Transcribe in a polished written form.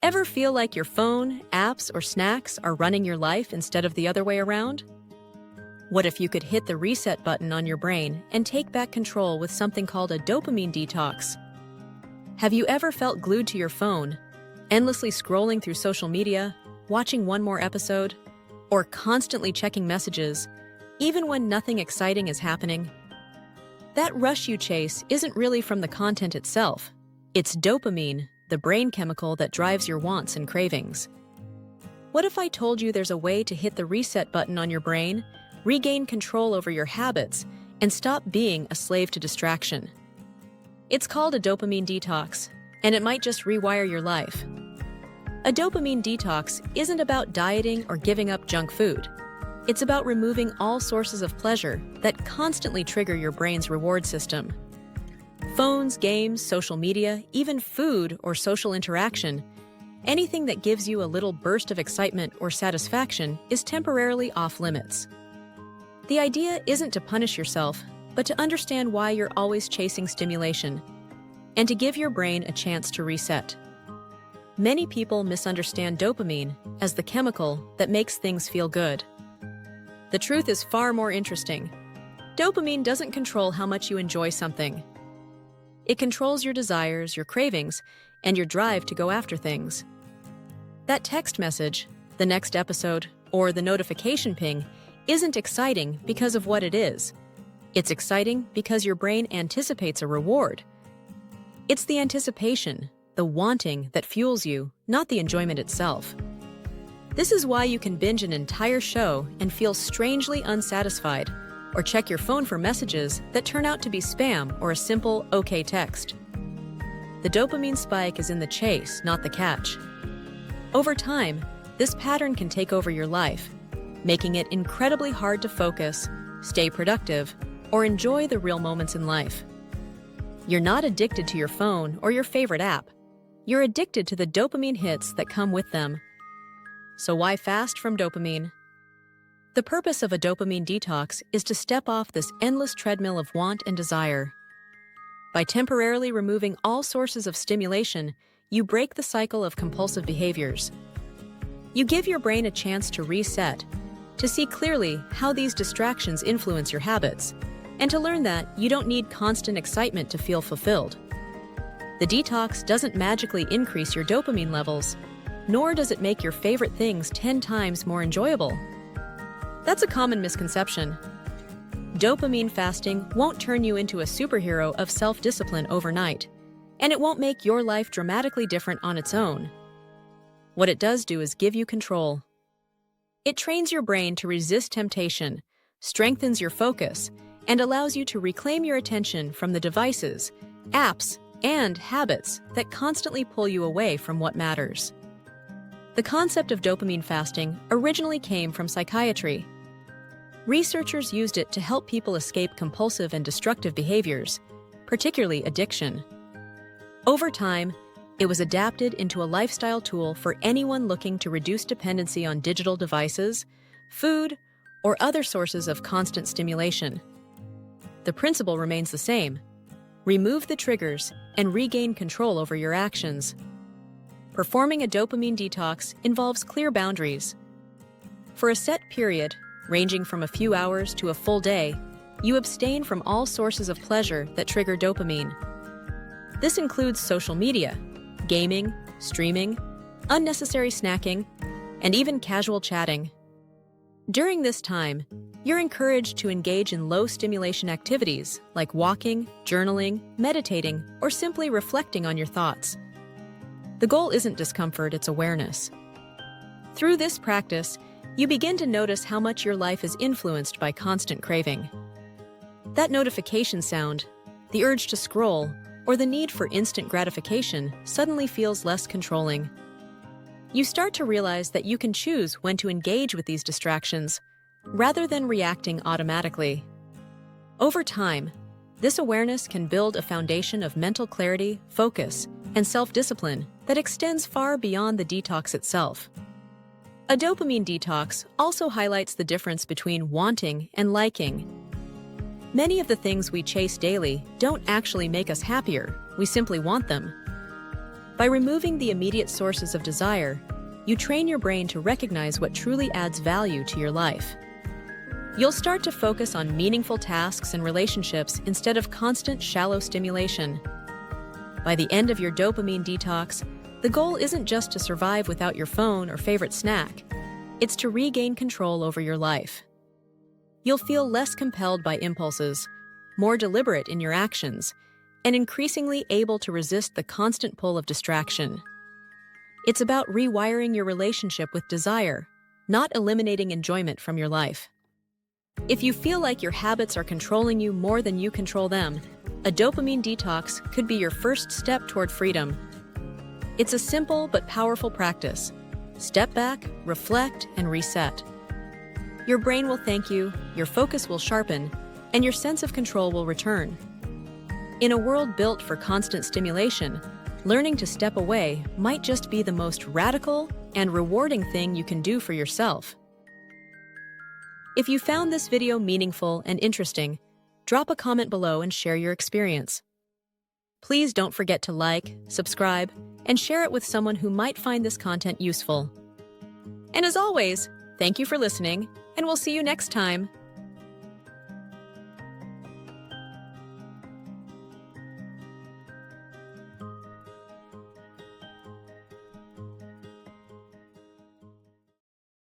Ever feel like your phone, apps, or snacks are running your life instead of the other way around? What if you could hit the reset button on your brain and take back control with something called a dopamine detox? Have you ever felt glued to your phone, endlessly scrolling through social media, watching one more episode, or constantly checking messages, even when nothing exciting is happening? That rush you chase isn't really from the content itself. It's dopamine, the brain chemical that drives your wants and cravings. What if I told you there's a way to hit the reset button on your brain, regain control over your habits, and stop being a slave to distraction? It's called a dopamine detox, and it might just rewire your life. A dopamine detox isn't about dieting or giving up junk food. It's about removing all sources of pleasure that constantly trigger your brain's reward system. Phones, games, social media, even food or social interaction, anything that gives you a little burst of excitement or satisfaction is temporarily off limits. The idea isn't to punish yourself, but to understand why you're always chasing stimulation, and to give your brain a chance to reset. Many people misunderstand dopamine as the chemical that makes things feel good. The truth is far more interesting. Dopamine doesn't control how much you enjoy something. It controls your desires, your cravings, and your drive to go after things. That text message, the next episode, or the notification ping isn't exciting because of what it is. It's exciting because your brain anticipates a reward. It's the anticipation, the wanting, that fuels you, not the enjoyment itself. This is why you can binge an entire show and feel strangely unsatisfied, or check your phone for messages that turn out to be spam or a simple "okay" text. The dopamine spike is in the chase, not the catch. Over time, this pattern can take over your life, making it incredibly hard to focus, stay productive, or enjoy the real moments in life. You're not addicted to your phone or your favorite app. You're addicted to the dopamine hits that come with them. So why fast from dopamine? The purpose of a dopamine detox is to step off this endless treadmill of want and desire. By temporarily removing all sources of stimulation, you break the cycle of compulsive behaviors. You give your brain a chance to reset, to see clearly how these distractions influence your habits, and to learn that you don't need constant excitement to feel fulfilled. The detox doesn't magically increase your dopamine levels, nor does it make your favorite things 10 times more enjoyable. That's a common misconception. Dopamine fasting won't turn you into a superhero of self-discipline overnight, and it won't make your life dramatically different on its own. What it does do is give you control. It trains your brain to resist temptation, strengthens your focus, and allows you to reclaim your attention from the devices, apps, and habits that constantly pull you away from what matters. The concept of dopamine fasting originally came from psychiatry. Researchers used it to help people escape compulsive and destructive behaviors, particularly addiction. Over time, it was adapted into a lifestyle tool for anyone looking to reduce dependency on digital devices, food, or other sources of constant stimulation. The principle remains the same: remove the triggers and regain control over your actions. Performing a dopamine detox involves clear boundaries. For a set period, ranging from a few hours to a full day, you abstain from all sources of pleasure that trigger dopamine. This includes social media, gaming, streaming, unnecessary snacking, and even casual chatting. During this time, you're encouraged to engage in low-stimulation activities like walking, journaling, meditating, or simply reflecting on your thoughts. The goal isn't discomfort, it's awareness. Through this practice, you begin to notice how much your life is influenced by constant craving. That notification sound, the urge to scroll, or the need for instant gratification suddenly feels less controlling. You start to realize that you can choose when to engage with these distractions, rather than reacting automatically. Over time, this awareness can build a foundation of mental clarity, focus, and self-discipline that extends far beyond the detox itself. A dopamine detox also highlights the difference between wanting and liking. Many of the things we chase daily don't actually make us happier, we simply want them. By removing the immediate sources of desire, you train your brain to recognize what truly adds value to your life. You'll start to focus on meaningful tasks and relationships instead of constant, shallow stimulation. By the end of your dopamine detox, the goal isn't just to survive without your phone or favorite snack. It's to regain control over your life. You'll feel less compelled by impulses, more deliberate in your actions, and increasingly able to resist the constant pull of distraction. It's about rewiring your relationship with desire, not eliminating enjoyment from your life. If you feel like your habits are controlling you more than you control them, a dopamine detox could be your first step toward freedom. It's a simple but powerful practice. Step back, reflect, and reset. Your brain will thank you, your focus will sharpen, and your sense of control will return. In a world built for constant stimulation, learning to step away might just be the most radical and rewarding thing you can do for yourself. If you found this video meaningful and interesting, drop a comment below and share your experience. Please don't forget to like, subscribe, and share it with someone who might find this content useful. And as always, thank you for listening, and we'll see you next time.